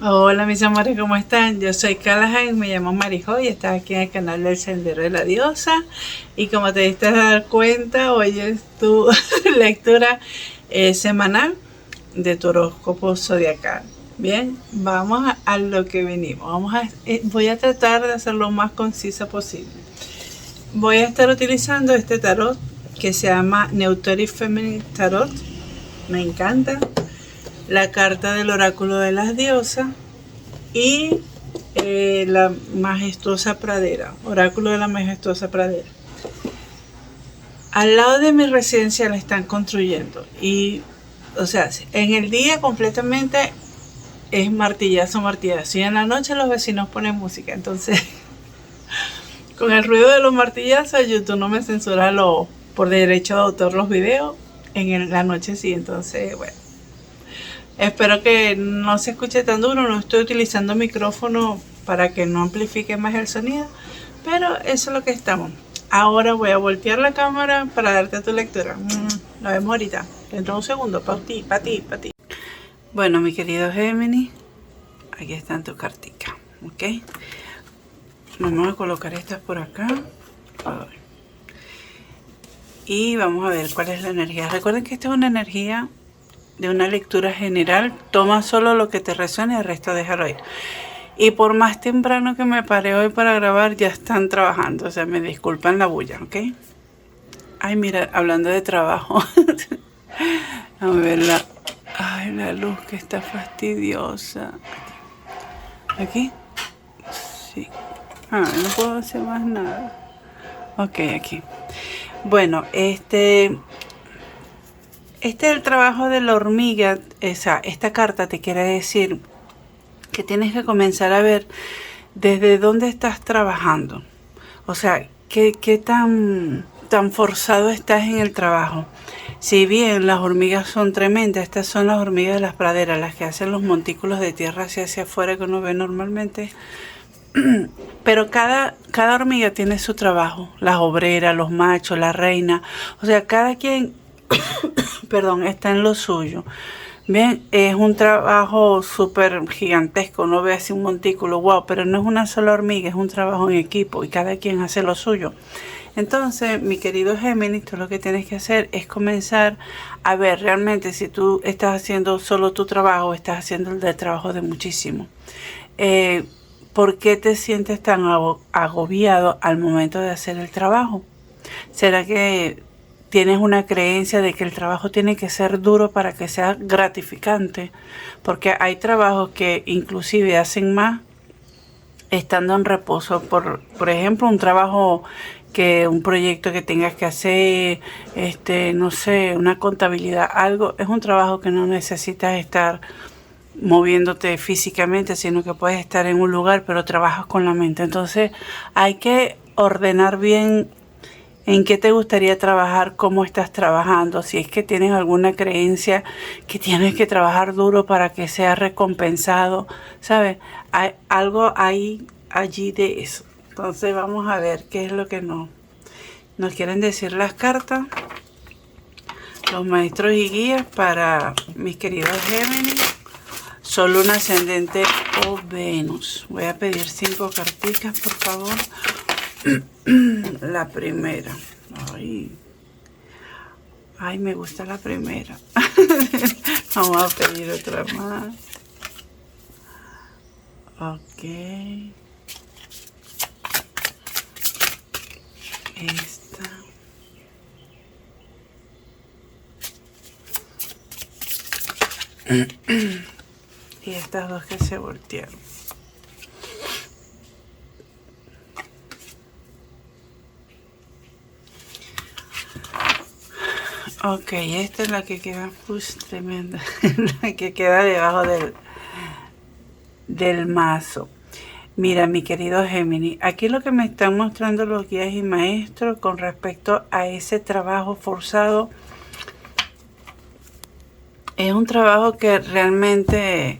Hola mis amores, ¿cómo están? Yo soy Callahan, me llamo Marijo y estás aquí en el canal del Sendero de la Diosa. Y como te diste a dar cuenta, hoy es tu lectura semanal de tu horóscopo zodiacal. Bien, vamos a lo que venimos. Voy a tratar de hacerlo lo más concisa posible. Voy a estar utilizando este tarot que se llama Neuteric Feminine Tarot. Me encanta. La carta del oráculo de las diosas y la majestuosa pradera, oráculo de la majestuosa pradera. Al lado de mi residencia la están construyendo y, o sea, en el día completamente es martillazo, martillazo, y en la noche los vecinos ponen música. Entonces con el ruido de los martillazos YouTube no me censura por derecho de autor los videos en la noche. Sí, entonces bueno, espero que no se escuche tan duro. No estoy utilizando micrófono para que no amplifique más el sonido, pero eso es lo que estamos. Ahora voy a voltear la cámara para darte tu lectura. Nos vemos ahorita, dentro de un segundo, para ti. Bueno, mi querido Géminis, aquí están tus carticas, ¿ok? Vamos a colocar estas por acá. Y vamos a ver cuál es la energía. Recuerden que esta es una energía de una lectura general. Toma solo lo que te resuene y el resto déjalo ir. Y por más temprano que me paré hoy para grabar, ya están trabajando. O sea, me disculpan la bulla, ¿ok? Ay, mira, hablando de trabajo. A ver la luz que está fastidiosa. ¿Aquí? Sí. No puedo hacer más nada. Ok, aquí. Bueno, este es el trabajo de la hormiga. Esta carta te quiere decir que tienes que comenzar a ver desde dónde estás trabajando. O sea, qué tan forzado estás en el trabajo. Si bien las hormigas son tremendas, estas son las hormigas de las praderas, las que hacen los montículos de tierra hacia afuera que uno ve normalmente. Pero cada hormiga tiene su trabajo. Las obreras, los machos, la reina. O sea, cada quien perdón, está en lo suyo. Bien, es un trabajo súper gigantesco, no ve así un montículo, wow, pero no es una sola hormiga, es un trabajo en equipo y cada quien hace lo suyo. Entonces, mi querido Géminis, tú lo que tienes que hacer es comenzar a ver realmente si tú estás haciendo solo tu trabajo o estás haciendo el trabajo de muchísimo. ¿Por qué te sientes tan agobiado al momento de hacer el trabajo? ¿Será que tienes una creencia de que el trabajo tiene que ser duro para que sea gratificante? Porque hay trabajos que inclusive hacen más estando en reposo. Por ejemplo, un proyecto que tengas que hacer, no sé, una contabilidad, algo, es un trabajo que no necesitas estar moviéndote físicamente, sino que puedes estar en un lugar, pero trabajas con la mente. Entonces hay que ordenar bien en qué te gustaría trabajar, cómo estás trabajando, si es que tienes alguna creencia que tienes que trabajar duro para que sea recompensado, ¿sabes? Hay algo allí de eso. Entonces vamos a ver qué es lo que nos quieren decir las cartas, los maestros y guías para mis queridos Géminis, Sol, Luna, Ascendente o Venus. Voy a pedir 5 carticas, por favor. La primera. Ay, me gusta la primera. Vamos a pedir otra más. Ok. Esta. Y estas dos que se voltearon. Ok, esta es la que queda, tremenda, la que queda debajo del mazo. Mira, mi querido Géminis, aquí lo que me están mostrando los guías y maestros con respecto a ese trabajo forzado, es un trabajo que realmente,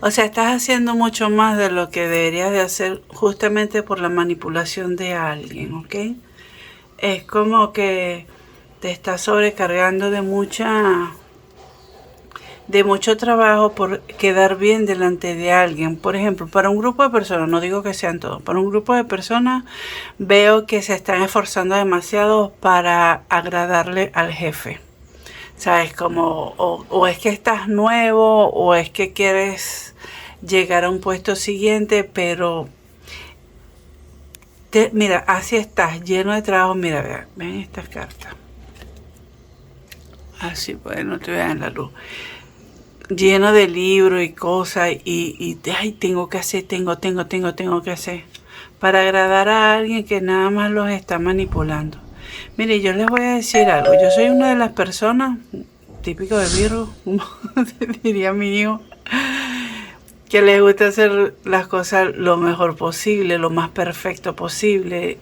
o sea, estás haciendo mucho más de lo que deberías de hacer justamente por la manipulación de alguien, ¿ok? Es como que te estás sobrecargando de mucha de mucho trabajo por quedar bien delante de alguien. Por ejemplo, para un grupo de personas, no digo que sean todos, para un grupo de personas veo que se están esforzando demasiado para agradarle al jefe. ¿Sabes? Como, o es que estás nuevo, o es que quieres llegar a un puesto siguiente, pero mira, así estás, lleno de trabajo. Mira, ven estas cartas. Así, pues no te vean la luz. Lleno de libros y cosas, y ay, tengo que hacer, tengo que hacer. Para agradar a alguien que nada más los está manipulando. Mire, yo les voy a decir algo. Yo soy una de las personas, típico de Virgo, como diría mi hijo, que les gusta hacer las cosas lo mejor posible, lo más perfecto posible.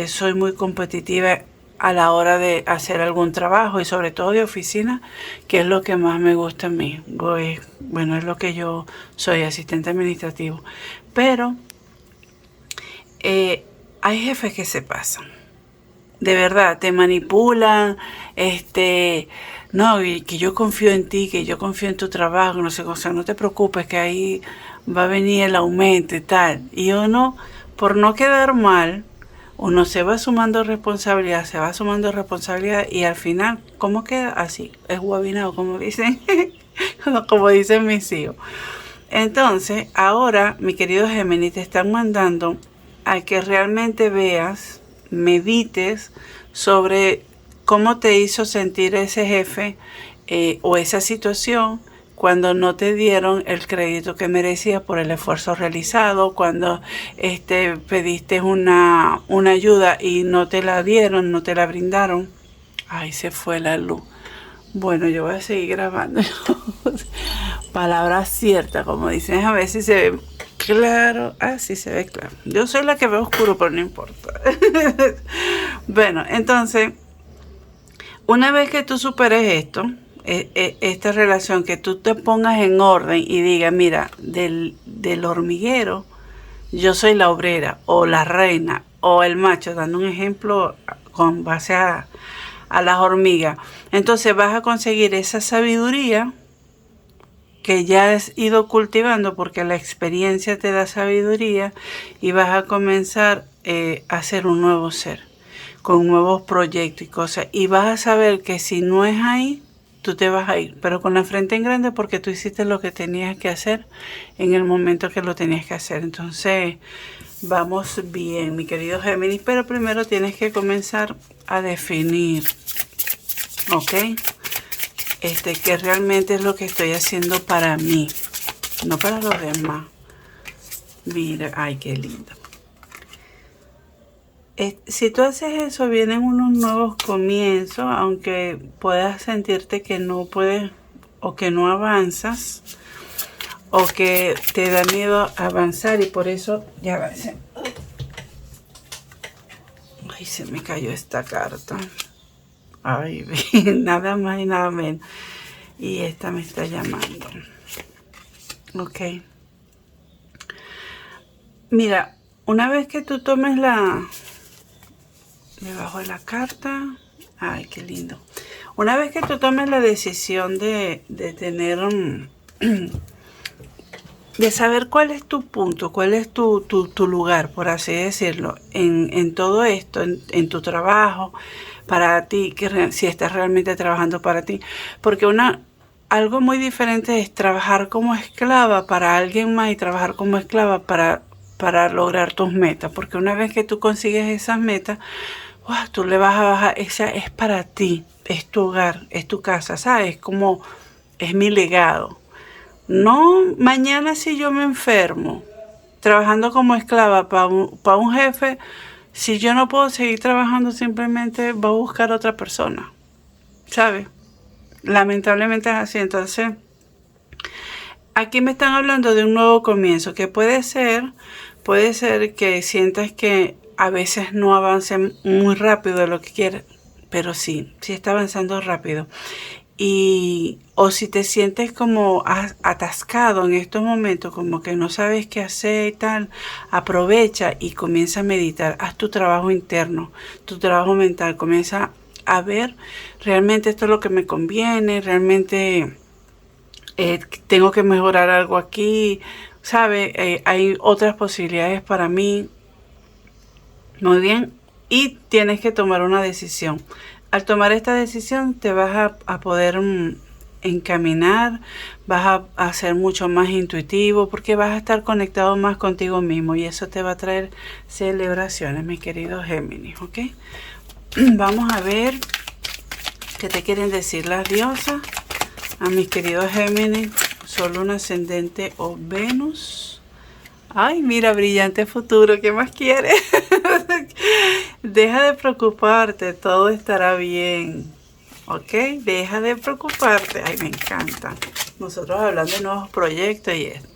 Soy muy competitiva a la hora de hacer algún trabajo, y sobre todo de oficina, que es lo que más me gusta a mí. Bueno, es lo que yo soy, asistente administrativo. Pero hay jefes que se pasan. De verdad, te manipulan, no, y que yo confío en ti, que yo confío en tu trabajo, no sé, o sea, no te preocupes, que ahí va a venir el aumento y tal. Y uno, por no quedar mal, uno se va sumando responsabilidad, y al final, ¿cómo queda? Así, es guabinado, como dicen, como dicen mis hijos. Entonces, ahora, mi querido Géminis, te están mandando a que realmente veas, medites sobre cómo te hizo sentir ese jefe o esa situación cuando no te dieron el crédito que merecías por el esfuerzo realizado, cuando pediste una ayuda y no te la dieron, no te la brindaron. Ay, se fue la luz. Bueno, yo voy a seguir grabando. Palabras ciertas, como dicen, a ver si se ve claro. Ah, sí se ve claro. Yo soy la que ve oscuro, pero no importa. Bueno, entonces, una vez que tú superes esto, esta relación, que tú te pongas en orden y digas, mira, del hormiguero, yo soy la obrera, o la reina, o el macho, dando un ejemplo con base a las hormigas. Entonces vas a conseguir esa sabiduría que ya has ido cultivando, porque la experiencia te da sabiduría, y vas a comenzar a ser un nuevo ser, con nuevos proyectos y cosas. Y vas a saber que si no es ahí, tú te vas a ir, pero con la frente en grande, porque tú hiciste lo que tenías que hacer en el momento que lo tenías que hacer. Entonces, vamos bien, mi querido Géminis, pero primero tienes que comenzar a definir, ¿ok? Que realmente es lo que estoy haciendo para mí, no para los demás. Mira, ay, qué lindo. Si tú haces eso, vienen unos nuevos comienzos, aunque puedas sentirte que no puedes, o que no avanzas, o que te da miedo avanzar, y por eso ya va. Ay, se me cayó esta carta. Ay, nada más y nada menos. Y esta me está llamando. Ok. Mira, una vez que tú tomes debajo de la carta. Ay, qué lindo. Una vez que tú tomes la decisión de tener de saber cuál es tu punto, cuál es tu lugar, por así decirlo, en todo esto, en tu trabajo, para ti, si estás realmente trabajando para ti. Porque algo muy diferente es trabajar como esclava para alguien más, y trabajar como esclava para lograr tus metas. Porque una vez que tú consigues esas metas, wow, tú le vas a bajar, esa es para ti, es tu hogar, es tu casa, ¿sabes? Como es mi legado. No, mañana si yo me enfermo trabajando como esclava para un jefe, si yo no puedo seguir trabajando, simplemente va a buscar a otra persona, ¿sabes? Lamentablemente es así. Entonces, aquí me están hablando de un nuevo comienzo, que puede ser que sientas que a veces no avance muy rápido de lo que quieres, pero sí está avanzando rápido. O si te sientes como atascado en estos momentos, como que no sabes qué hacer y tal, aprovecha y comienza a meditar. Haz tu trabajo interno, tu trabajo mental. Comienza a ver, realmente esto es lo que me conviene, realmente tengo que mejorar algo aquí, ¿sabe? Hay otras posibilidades para mí. Muy bien. Y tienes que tomar una decisión. Al tomar esta decisión te vas a poder encaminar, vas a ser mucho más intuitivo porque vas a estar conectado más contigo mismo y eso te va a traer celebraciones, mi querido Géminis, ¿ok? Vamos a ver qué te quieren decir las diosas a mis queridos Géminis, Sol, Luna, Ascendente o Venus. Ay, mira, brillante futuro, ¿qué más quieres? Deja de preocuparte, todo estará bien. ¿Ok? Deja de preocuparte. Ay, me encanta. Nosotros hablando de nuevos proyectos y esto.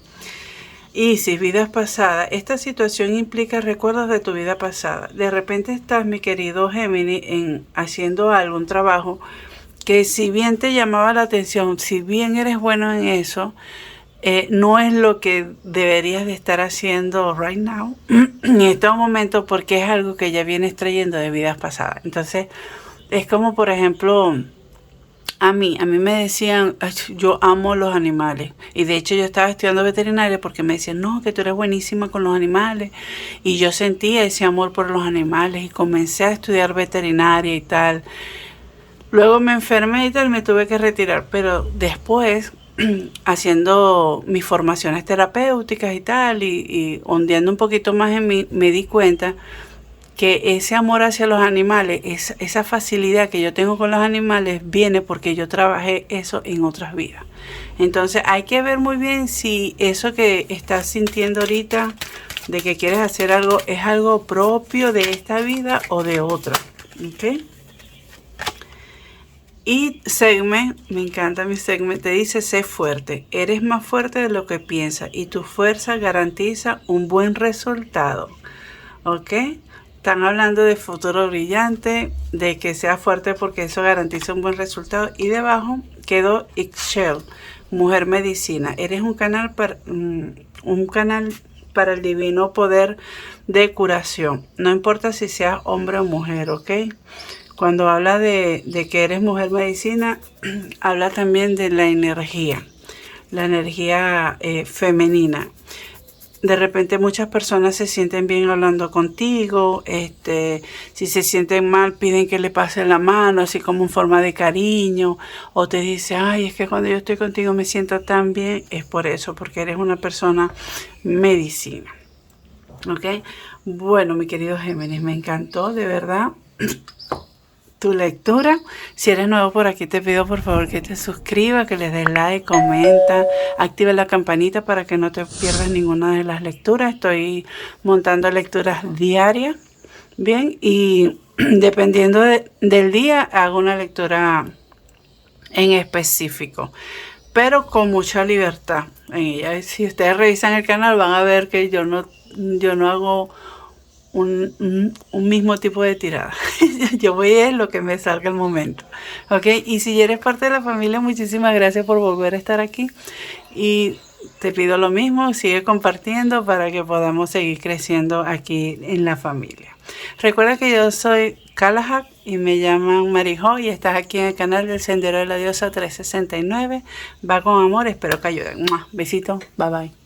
Y si vidas pasadas, esta situación implica recuerdos de tu vida pasada. De repente estás, mi querido Géminis, haciendo algún trabajo que si bien te llamaba la atención, si bien eres bueno en eso, no es lo que deberías de estar haciendo right now, en estos momentos, porque es algo que ya vienes trayendo de vidas pasadas. Entonces, es como, por ejemplo, a mí me decían, yo amo los animales. Y de hecho yo estaba estudiando veterinaria porque me decían, no, que tú eres buenísima con los animales. Y yo sentía ese amor por los animales y comencé a estudiar veterinaria y tal. Luego me enfermé y tal, me tuve que retirar. Pero después, haciendo mis formaciones terapéuticas y tal, y ondeando un poquito más en mí, me di cuenta que ese amor hacia los animales, esa facilidad que yo tengo con los animales, viene porque yo trabajé eso en otras vidas. Entonces hay que ver muy bien si eso que estás sintiendo ahorita, de que quieres hacer algo, es algo propio de esta vida o de otra. ¿Ok? Y Segme, me encanta mi Segme, te dice: sé fuerte, eres más fuerte de lo que piensas y tu fuerza garantiza un buen resultado. ¿Ok? Están hablando de futuro brillante, de que sea fuerte porque eso garantiza un buen resultado. Y debajo quedó Ixchel, mujer medicina. Eres un canal para el divino poder de curación. No importa si seas hombre o mujer, ¿ok? Cuando habla de que eres mujer medicina, habla también de la energía femenina. De repente muchas personas se sienten bien hablando contigo, si se sienten mal piden que le pasen la mano, así como en forma de cariño, o te dice, ay, es que cuando yo estoy contigo me siento tan bien, es por eso, porque eres una persona medicina. ¿Ok? Bueno, mi querido Géminis, me encantó, de verdad, tu lectura. Si eres nuevo por aquí, te pido por favor que te suscribas, que les des like, comenta, activa la campanita para que no te pierdas ninguna de las lecturas. Estoy montando lecturas diarias, bien, y dependiendo del día hago una lectura en específico, pero con mucha libertad en ella. Si ustedes revisan el canal van a ver que yo no hago un mismo tipo de tirada. Yo voy a lo que me salga el momento. ¿Ok? Y si eres parte de la familia, muchísimas gracias por volver a estar aquí. Y te pido lo mismo, sigue compartiendo para que podamos seguir creciendo aquí en la familia. Recuerda que yo soy Kalahak y me llaman Marijo y estás aquí en el canal del Sendero de la Diosa 369. Va con amor, espero que ayuden. Besito, bye bye.